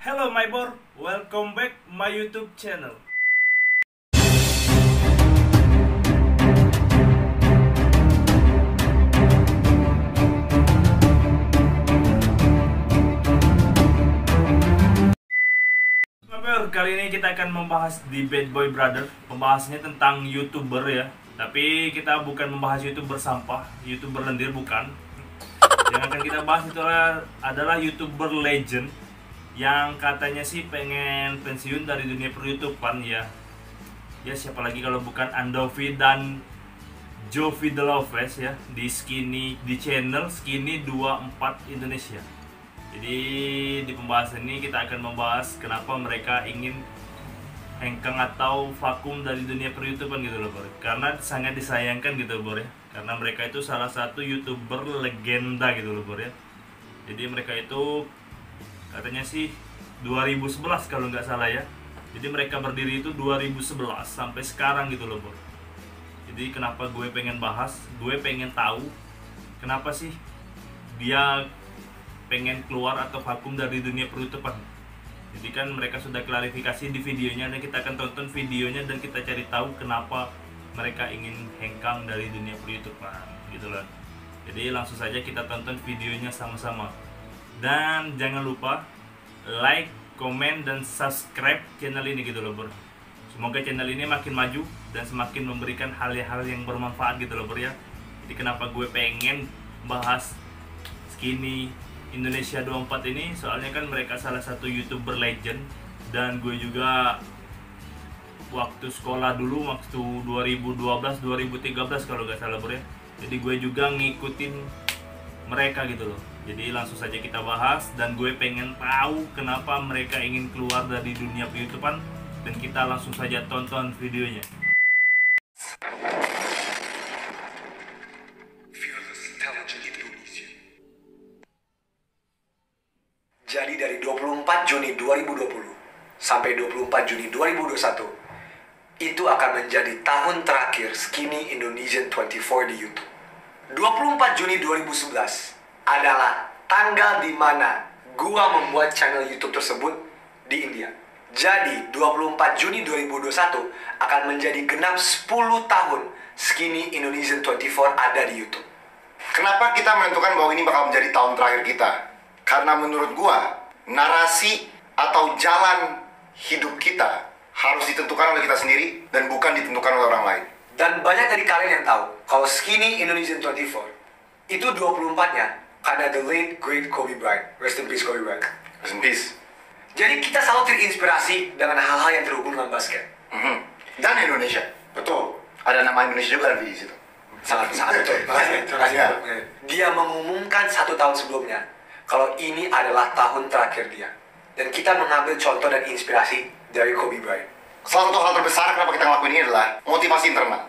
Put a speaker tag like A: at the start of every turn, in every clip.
A: Hello my bro, welcome back my YouTube channel. Kali ini kita akan membahas di Bad Boy Brother. Pembahasannya tentang YouTuber ya. Tapi kita bukan membahas YouTuber sampah, YouTuber lendir bukan. Yang akan kita bahas itu adalah YouTuber legend yang katanya sih pengen pensiun dari dunia per-YouTubean ya. Ya siapa lagi kalau bukan Andovi dan Jovi The Loveless ya di channel Skinny 24 Indonesia. Jadi di pembahasan ini kita akan membahas kenapa mereka ingin hengkang atau vakum dari dunia per-YouTubean gitu loh bro. Karena sangat disayangkan gitu bro ya. Karena mereka itu salah satu YouTuber legenda gitu loh bro ya. Jadi mereka itu katanya sih 2011 kalau nggak salah ya. Jadi mereka berdiri itu 2011 sampai sekarang gitu loh bro. Jadi kenapa gue pengen bahas, gue pengen tahu kenapa sih dia pengen keluar atau vakum dari dunia per-YouTubean. Jadi kan mereka sudah klarifikasi di videonya dan kita akan tonton videonya dan kita cari tahu kenapa mereka ingin hengkang dari dunia per-YouTubean gitu loh. Jadi langsung saja kita tonton videonya sama-sama. Dan jangan lupa like, komen, dan subscribe channel ini gitu loh bro. Semoga channel ini makin maju dan semakin memberikan hal-hal yang bermanfaat gitu loh bro ya. Jadi kenapa gue pengen bahas Skinny Indonesia 24 ini, soalnya kan mereka salah satu YouTuber legend. Dan gue juga waktu sekolah dulu, waktu 2012-2013 kalau gak salah bro ya. Jadi gue juga ngikutin mereka gitu loh. Jadi langsung saja kita bahas. Dan gue pengen tahu kenapa mereka ingin keluar dari dunia per-YouTubean. Dan kita langsung saja tonton videonya.
B: Jadi dari 24 Juni 2020 sampai 24 Juni 2021 itu akan menjadi tahun terakhir Skinny Indonesian 24 di YouTube. 24 Juni 2011 adalah tanggal di mana gua membuat channel YouTube tersebut di India. Jadi 24 Juni 2021 akan menjadi genap 10 tahun Skinny Indonesian 24 ada di YouTube.
C: Kenapa kita menentukan bahwa ini bakal menjadi tahun terakhir kita? Karena menurut gua, narasi atau jalan hidup kita harus ditentukan oleh kita sendiri dan bukan ditentukan oleh orang lain.
B: Dan banyak dari kalian yang tahu kalau Skinny Indonesian 24 itu 24-nya karena the late great Kobe Bryant. Rest in peace Kobe Bryant.
C: Rest in peace.
B: Jadi kita selalu terinspirasi dengan hal-hal yang terhubung dengan basket.
C: Dan Indonesia.
B: Betul.
C: Ada nama Indonesia juga di situ.
B: Sangat betul. Terima kasih. Dia mengumumkan 1 tahun sebelumnya kalau ini adalah tahun terakhir dia. Dan kita mengambil contoh dan inspirasi dari Kobe Bryant.
C: Salah satu hal terbesar kenapa kita ngelakuin ini adalah motivasi internal.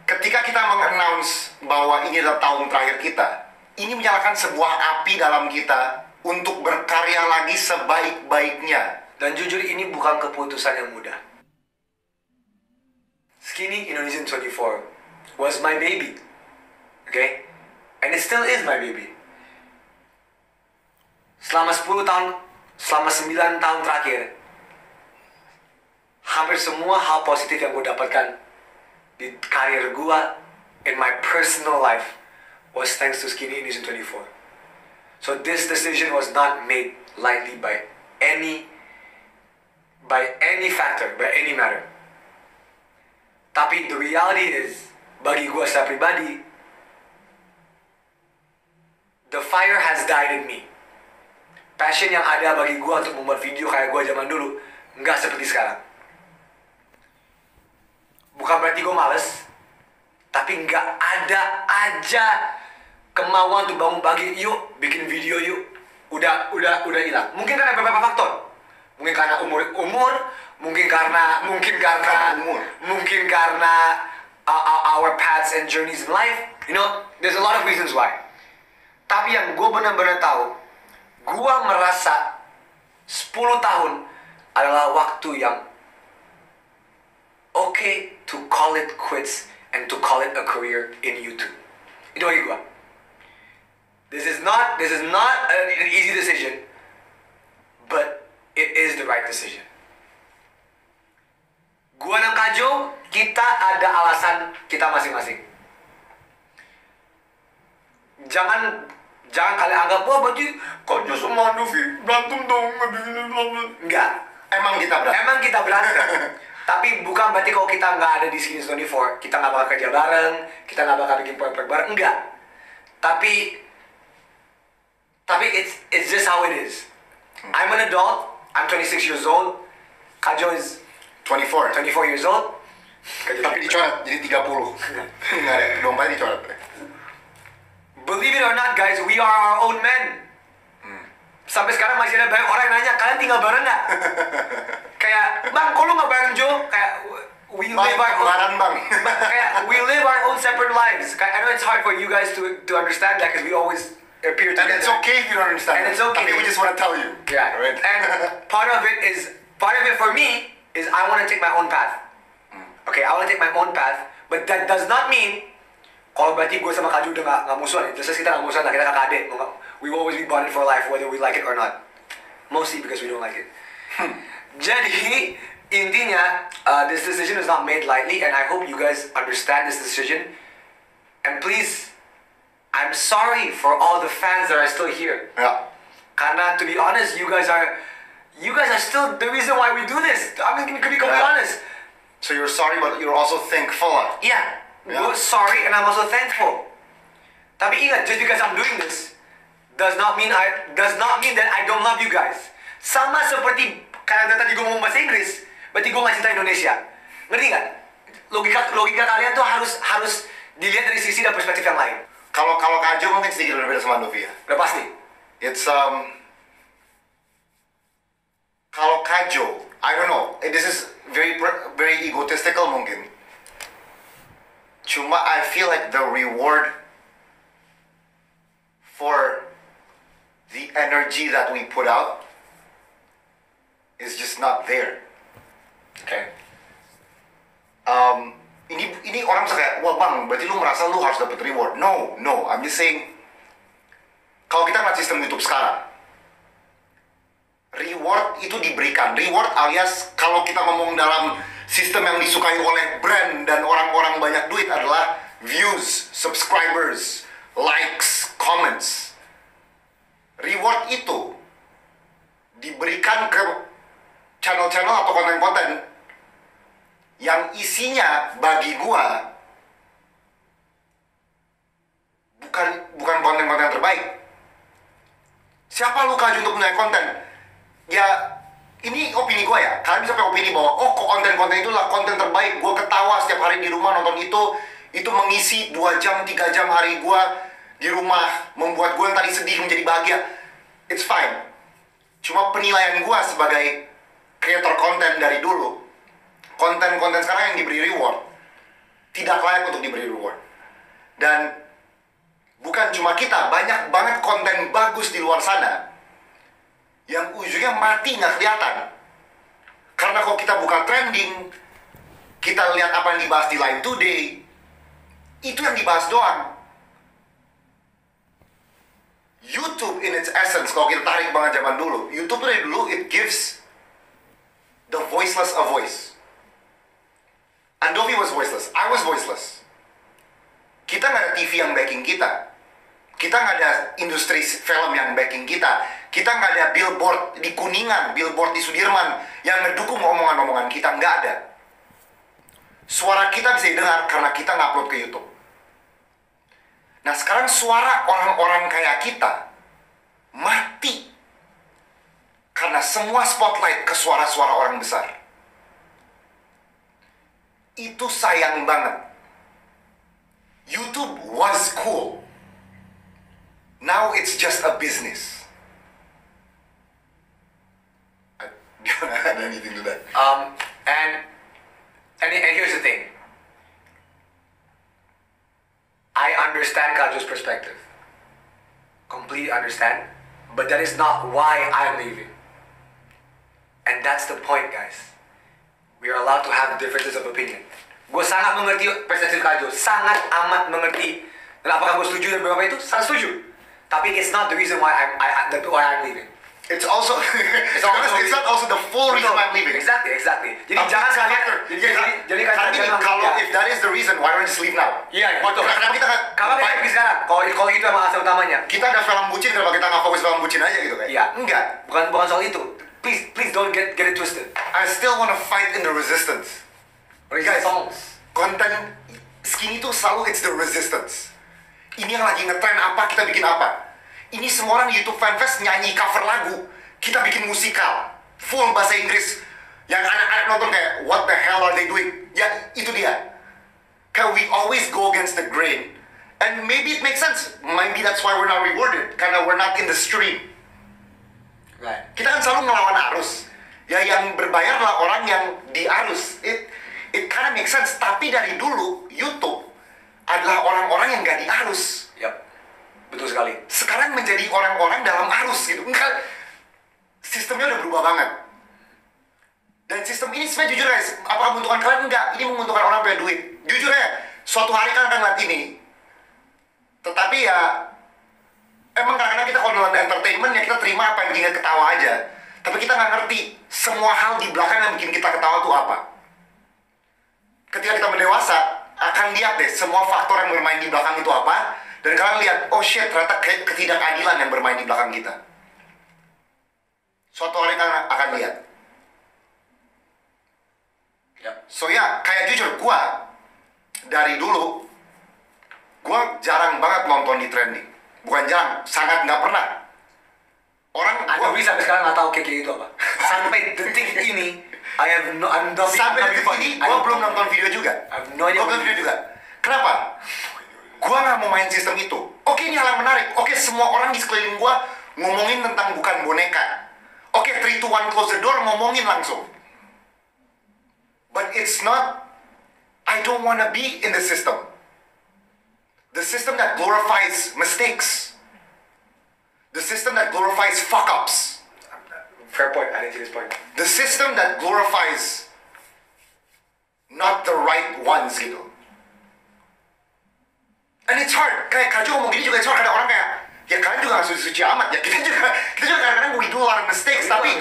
C: Ketika kita meng-announce bahwa ini adalah tahun terakhir kita, ini menyalakan sebuah api dalam kita untuk berkarya lagi sebaik-baiknya.
B: Dan jujur ini bukan keputusan yang mudah. Skinny Indonesian 24 was my baby. Okay? And it still is my baby. Selama 10 tahun, selama 9 tahun terakhir, hampir semua hal positif yang gue dapatkan di karir gue, in my personal life, was thanks to Skinny Indonesian 24. So this decision was not made lightly by any factor, by any matter. Tapi the reality is, bagi gue secara pribadi, the fire has died in me. Passion yang ada bagi gue untuk membuat video kayak gue zaman dulu nggak seperti sekarang. Bukan berarti gue males, tapi nggak ada aja kemauan untuk bangun pagi, yuk bikin video yuk. Udah hilang. Mungkin karena beberapa faktor. Mungkin karena umur, mungkin karena our paths and journeys in life. You know, there's a lot of reasons why. Tapi yang gue benar-benar tahu, gue merasa 10 tahun adalah waktu yang okay to call it quits and to call it a career in YouTube. Itu bagi gue. This is not an easy decision, but it the right decision. Gua dan Kajo, kita ada alasan kita masing-masing. Jangan kalian anggap, wah berarti Kajo sama Novi berantem dong. Enggak.
C: Emang kita berantem.
B: Tapi bukan berarti kalau kita nggak ada di Skinny 24, kita nggak bakal kerja bareng, kita nggak bakal bikin proyek bareng, enggak. Tapi it's just how it is. I'm an adult, I'm 26 years old, Kajo is
C: 24.
B: 24 years old.
C: Tapi dicoret jadi 30. Enggak ada, 24 dicoret.
B: Believe it or not guys, we are our own men. Sampai sekarang masih ada banyak orang yang nanya, kalian tinggal bareng nggak? Kayak, bang, kok lu nggak bareng Jo? Kayak, we live our own, kayak, we live our own separate lives. Kayak, I know it's hard for you guys to understand that because we always appear together.
C: And it's okay if you don't understand.
B: And it's okay.
C: Tapi we just want to tell you.
B: Yeah.
C: Right?
B: And part of it for me is I want to take my own path. Okay, I want to take my own path, but that does not mean kalau berarti gue sama Kajo udah nggak musuhan. Just kita nggak musuhan lah, kita kakak adik. We will always be bonded for life whether we like it or not. Mostly because we don't like it. Jadi intinya, this decision is not made lightly, and I hope you guys understand this decision. And please, I'm sorry for all the fans that are still here.
C: Yeah.
B: Karena to be honest, you guys are still the reason why we do this. I mean, to be completely honest.
C: So you're sorry, but you're also thankful.
B: Yeah.
C: Yeah.
B: Gue sorry and I'm also thankful. Tapi ingat, just because I'm doing this does not mean that I don't love you guys. Sama seperti karena tadi gue ngomong bahasa Inggris, berarti gue nggak cinta Indonesia. Ngerti nggak? Logika kalian tuh harus dilihat dari sisi dan perspektif yang lain.
C: Kalau Kajo mungkin sedikit berbeda sama Novi ya.
B: Udah pasti.
C: It's kalau Kajo, I don't know. This is very egotistical mungkin. Cuma I feel like the reward for the energy that we put out is just not there.
B: Okay.
C: Ini orang bisa kayak, wah bang, berarti lu merasa lu harus dapet reward. No, I'm just saying, kalau kita ngeliat sistem YouTube sekarang, reward itu diberikan. Reward alias kalau kita ngomong dalam sistem yang disukai oleh brand dan orang-orang banyak duit adalah views, subscribers, likes, comments. Reward itu diberikan ke channel-channel atau konten-konten yang isinya bagi gua bukan konten-konten terbaik. Siapa lu Kajo untuk menilai konten? Ya, ini opini gue ya. Kalian bisa pakai opini bahwa konten-konten itulah konten terbaik. Gue ketawa setiap hari di rumah nonton itu mengisi 2 jam, 3 jam hari gue di rumah, membuat gue yang tadi sedih menjadi bahagia. It's fine. Cuma penilaian gue sebagai creator konten dari dulu, konten-konten sekarang yang diberi reward tidak layak untuk diberi reward. Dan bukan cuma kita, banyak banget konten bagus di luar sana yang ujungnya mati nggak kelihatan. Karena kalau kita buka trending, kita lihat apa yang dibahas di Live Today, itu yang dibahas doang. YouTube in its essence, kalau kita tarik banget zaman dulu, YouTube dari dulu, it gives the voiceless a voice. Andovi was voiceless, I was voiceless. Kita nggak ada TV yang backing kita. Kita nggak ada industri film yang backing kita. Kita nggak ada billboard di Kuningan, billboard di Sudirman yang ngedukung omongan-omongan kita. Nggak ada. Suara kita bisa didengar karena kita ngupload ke YouTube. Nah sekarang suara orang-orang kayak kita mati karena semua spotlight ke suara-suara orang besar. Itu sayang banget. YouTube was cool. Now it's just a business. I don't have anything to that.
B: And here's the thing. I understand Kajo's perspective. Completely understand. But that is not why I'm leaving. And that's the point, guys. We are allowed to have differences of opinion. Gue sangat mengerti perspektif Kajo. Sangat amat mengerti. Dan apakah gue setuju dan berapa itu? Sangat setuju. Tapi it's not the reason why I'm leaving.
C: It's also it's not also the full reason I'm leaving.
B: Exactly. Jadi jangan kalian jadi
C: kalau if that is the reason, why don't you just leave now?
B: Iya, betul.
C: Kenapa kita
B: Kalau kita pergi sekarang, kalau itu emang asal utamanya.
C: Kita ada film bucin, kenapa kita nggak fokus film bucin aja gitu kan?
B: Iya.
C: Enggak.
B: Bukan soal itu. Please don't get it twisted.
C: I still wanna fight in the resistance. Guys, konten skinny tuh selalu it's the resistance. Ini yang lagi ngetrend apa, kita bikin apa. Ini semua orang di YouTube Fanfest nyanyi cover lagu, kita bikin musikal full bahasa Inggris. Yang anak-anak nonton kayak what the hell are they doing? Ya itu dia. Kayak we always go against the grain. And maybe it makes sense. Maybe that's why we're not rewarded, karena we're not in the stream.
B: Right.
C: Kita kan selalu ngelawan arus. Ya yang berbayar lah orang yang di arus. It kind of makes sense. Tapi dari dulu YouTube adalah orang-orang yang gak di arus.
B: Yap. Betul sekali.
C: Sekarang menjadi orang-orang dalam arus gitu. Enggak. Sistemnya udah berubah banget. Dan sistem ini sebenarnya jujur guys, apakah menguntungkan kalian? Enggak. Ini menguntungkan orang punya duit. Jujur ya, suatu hari kalian akan ngeliat ini. Tetapi ya, emang kadang-kadang kita kalau dalam entertainment ya kita terima apa yang bikin kita ketawa aja. Tapi kita nggak ngerti semua hal di belakang yang bikin kita ketawa tuh apa. Ketika kita mendewasa, akan lihat deh semua faktor yang bermain di belakang itu apa. Dan kalian lihat, oh shit, ternyata ketidakadilan yang bermain di belakang kita. Suatu hari kalian akan lihat. So ya, kayak jujur, gua dari dulu, gua jarang banget nonton di trending. Bukan jarang, sangat nggak pernah. Orang
B: Anda bisa sampai sekarang nggak tahu KK itu apa. Sampai detik ini,
C: sampai detik ini, gua belum nonton video juga. Gua belum video juga. Kenapa? Gua nggak mau main sistem itu. Oke, ini hal yang menarik. Oke, semua orang di sekeliling gua ngomongin tentang bukan boneka. Oke, 3, 2, 1, close the door, ngomongin langsung. But it's not, I don't wanna be in the system. The system that glorifies mistakes. The system that glorifies fuck-ups.
B: Fair point, I didn't see this point.
C: The system that glorifies not the right ones gitu. And it's hard. Kayak Kaju ngomong gini juga it's hard. Ada orang kayak, ya kalian juga gak suci amat ya. Kita juga kadang-kadang we do a lot of mistakes. Tapi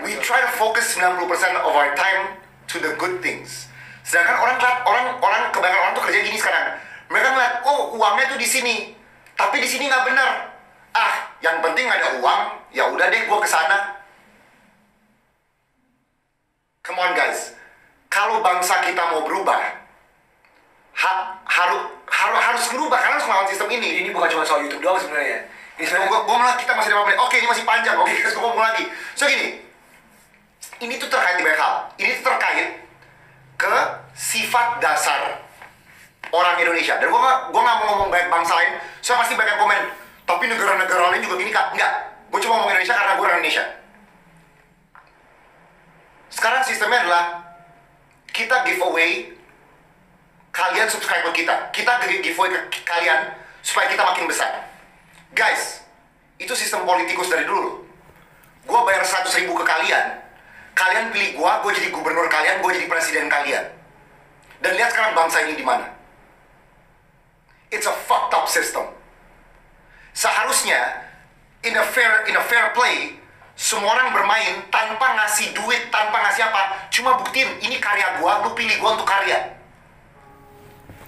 C: we try to focus 90% of our time to the good things. Sedangkan orang kebanyakan orang tuh kerja gini sekarang. Mereka ngeliat, oh uangnya tuh di sini. Tapi di sini nggak benar. Ah, yang penting ada uang. Ya udah deh, gue kesana. Come on guys. Kalau bangsa kita mau berubah, harus berubah, karena harus melawan sistem ini.
B: Ini bukan cuma soal YouTube doang sebenarnya. Ini
C: sebenarnya kita masih 5 menit. Oke, ini masih panjang. Oke, guys, gue ngomong lagi. So gini, ini tuh terkait di banyak hal. Ini tuh terkait ke sifat dasar orang Indonesia. Dan gue nggak mau ngomong banyak bangsa lain. Saya pasti banyak komen. Tapi negara-negara lain juga gini kak. Enggak. Gue cuma ngomong Indonesia karena gue orang Indonesia. Sekarang sistemnya adalah kita giveaway. Kalian subscribe ke kita. Kita giveaway ke kalian supaya kita makin besar. Guys, itu sistem politikus dari dulu. Gue bayar 100.000 ke kalian. Kalian pilih gue jadi gubernur kalian, gue jadi presiden kalian. Dan lihat sekarang bangsa ini di mana. It's a fucked up system. Seharusnya in a fair play, semua orang bermain tanpa ngasih duit, tanpa ngasih apa, cuma buktiin ini karya gue, lu pilih gue untuk karya.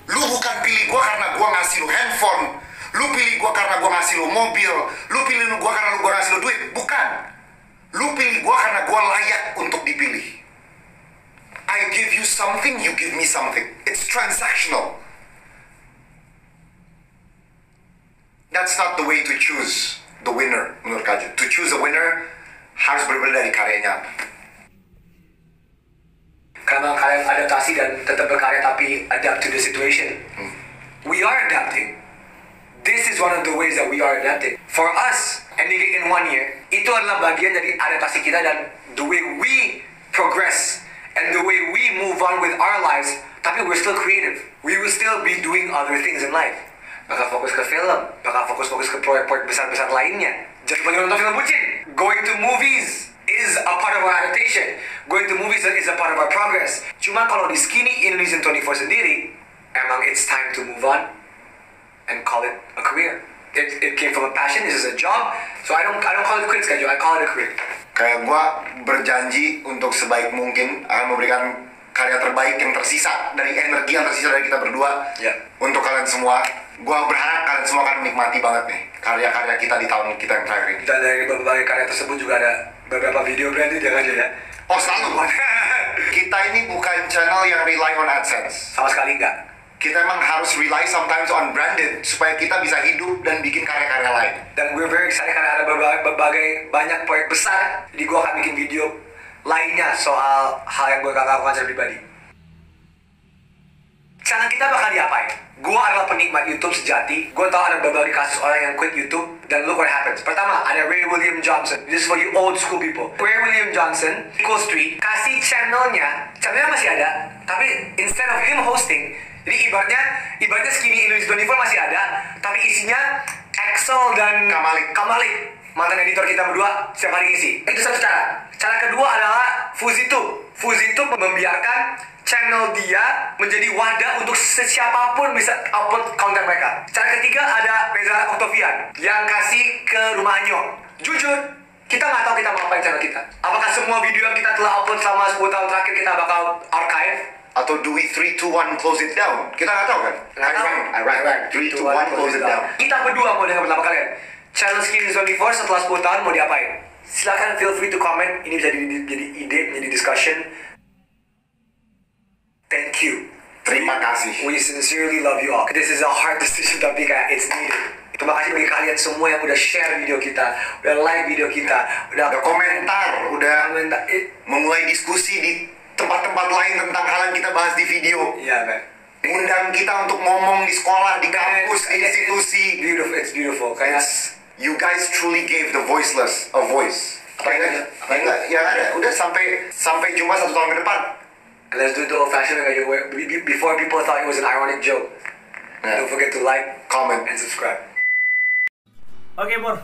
C: Lu bukan pilih gue karena gue ngasih lu handphone, lu pilih gue karena gue ngasih lu mobil, lu pilih gue karena gue ngasih lu duit, bukan. Lu pilih gue karena gue layak untuk dipilih. I give you something, you give me something. It's transactional. That's not the way to choose the winner, menurut Kaju. To choose a winner, harus berbeda dari karyanya.
B: Karena kalian adaptasi dan tetap berkarya tapi adapt to the situation. We are adapting. This is one of the ways that we are adapting. For us, ending it in 1 year, itu adalah bagian dari adaptasi kita dan the way we progress and the way we move on with our lives, tapi we're still creative. We will still be doing other things in life. Bakal fokus ke film, bakal fokus ke proyek-proyek besar-besar lainnya. Jadi pengen nonton film bucin. Going to movies is a part of our adaptation. Going to movies is a part of our progress. Cuma kalau di Skinny Indonesian 24 sendiri, emang it's time to move on and call it a career. it came from a passion. This is a job. So I don't call it quit schedule. I call it a career.
C: Kayak gue berjanji untuk sebaik mungkin akan memberikan karya terbaik yang tersisa dari energi yang tersisa dari kita berdua untuk kalian semua. Gue berharap kalian semua akan menikmati banget nih karya-karya kita di tahun kita yang terakhir ini.
B: Dan dari berbagai karya tersebut juga ada beberapa video branded yang aja ya.
C: Oh selalu. Kita ini bukan channel yang rely on AdSense.
B: Sama sekali enggak.
C: Kita emang harus rely sometimes on branded supaya kita bisa hidup dan bikin karya-karya lain.
B: Dan we're very excited karena ada berbagai banyak proyek besar. Jadi gue akan bikin video lainnya soal hal yang gue lakukan secara pribadi. Channel kita bakal diapain? Gue adalah penikmat YouTube sejati. Gue tahu ada berbagai kasus orang yang quit YouTube dan look what happens. Pertama, ada Ray William Johnson. This is for you old school people. Ray William Johnson, Equal Street, kasih channelnya masih ada, tapi instead of him hosting, jadi ibaratnya Skinny Indonesia 24 masih ada, tapi isinya Axel dan Kamalik, mantan editor kita berdua, setiap hari ngisi. Itu satu cara. Cara kedua adalah Fuzitube. Fuzitube membiarkan channel dia menjadi wadah untuk siapapun bisa upload konten mereka. Cara ketiga ada Reza Octavian yang kasih ke Rumah Anyo. Jujur, kita nggak tahu kita mau apain channel kita. Apakah semua video yang kita telah upload selama 10 tahun terakhir kita bakal archive?
C: Atau do we 3, 2, 1 close it down? Kita nggak tahu kan? I rank. 3, 2, 1 close it down.
B: Kita berdua mau dengar pertama kalian. Channel Skinny 24 setelah 10 tahun mau diapain? Silakan feel free to comment. Ini bisa jadi ide, menjadi discussion. Thank you.
C: Terima kasih.
B: We sincerely love you all. This is a hard decision tapi kayak it's needed. Terima kasih bagi kalian semua yang udah share video kita, udah like video kita,
C: udah komentar, udah memulai diskusi di tempat-tempat lain tentang hal yang kita bahas di video.
B: Iya, man.
C: Undang kita untuk ngomong di sekolah, di kampus, di institusi.
B: Beautiful, it's beautiful. Kayak
C: you guys truly gave the voiceless a voice. Enggak, ya ada. Udah sampai jumpa 1 tahun ke depan.
B: Let's do the old-fashioned way. Before people thought it was an ironic joke. Don't forget to like, comment, and subscribe.
A: Oke, Bor.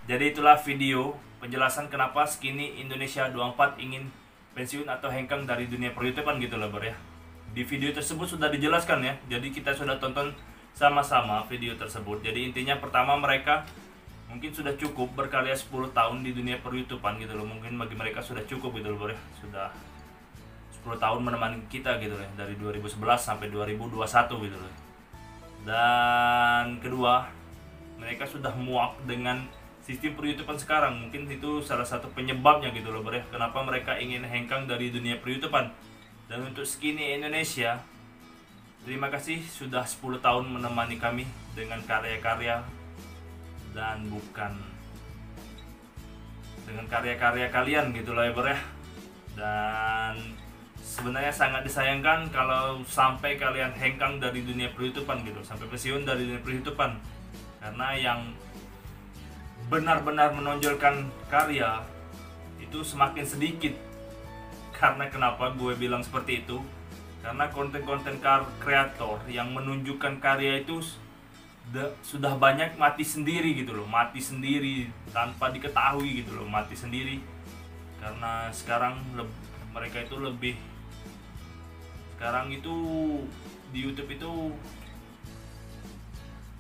A: Jadi itulah video penjelasan kenapa Skinny Indonesia 24 ingin pensiun atau hengkang dari dunia per-YouTubean gitu loh, Bor ya. Di video tersebut sudah dijelaskan ya. Jadi kita sudah tonton sama-sama video tersebut. Jadi intinya pertama mereka mungkin sudah cukup berkarya 10 tahun di dunia per-YouTubean gitu loh. Mungkin bagi mereka sudah cukup gitu loh, Bor ya. Sudah 10 tahun menemani kita gitu loh, dari 2011 sampai 2021 gitu loh. Dan kedua, mereka sudah muak dengan sistem per-YouTubean sekarang. Mungkin itu salah satu penyebabnya gitu loh, Bro ya. Kenapa mereka ingin hengkang dari dunia per-YouTubean. Dan untuk Skinny Indonesia, terima kasih sudah 10 tahun menemani kami dengan karya-karya dan bukan dengan karya-karya kalian gitu loh ya, Bro ya. Dan sebenarnya sangat disayangkan kalau sampai kalian hengkang dari dunia per-YouTubean gitu, sampai pensiun dari dunia per-YouTubean. Karena yang benar-benar menonjolkan karya itu semakin sedikit. Karena kenapa gue bilang seperti itu? Karena konten-konten kreator yang menunjukkan karya itu sudah banyak mati sendiri gitu loh, mati sendiri tanpa diketahui gitu loh, mati sendiri. Karena sekarang mereka itu lebih, sekarang itu di YouTube itu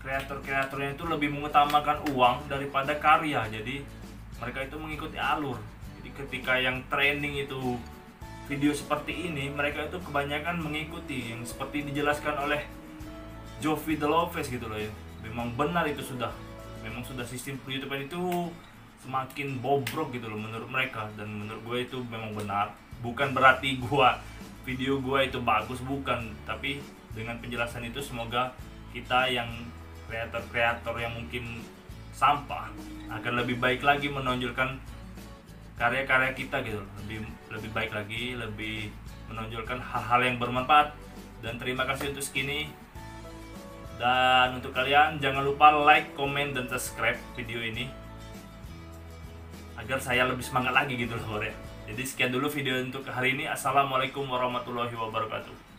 A: kreator-kreatornya itu lebih mengutamakan uang daripada karya. Jadi mereka itu mengikuti alur. Jadi ketika yang trending itu video seperti ini, mereka itu kebanyakan mengikuti yang seperti dijelaskan oleh Jovi The Loves gitu loh ya. Memang benar itu memang sudah sistem YouTube itu semakin bobrok gitu loh menurut mereka, dan menurut gue itu memang benar. Bukan berarti video gue itu bagus, bukan, tapi dengan penjelasan itu semoga kita yang kreator-kreator yang mungkin sampah akan lebih baik lagi menonjolkan karya-karya kita gitu, lebih baik lagi, lebih menonjolkan hal-hal yang bermanfaat. Dan terima kasih untuk Skinny. Dan untuk kalian jangan lupa like, comment, dan subscribe video ini agar saya lebih semangat lagi gitu loh ya. Jadi sekian dulu video untuk hari ini. Assalamualaikum warahmatullahi wabarakatuh.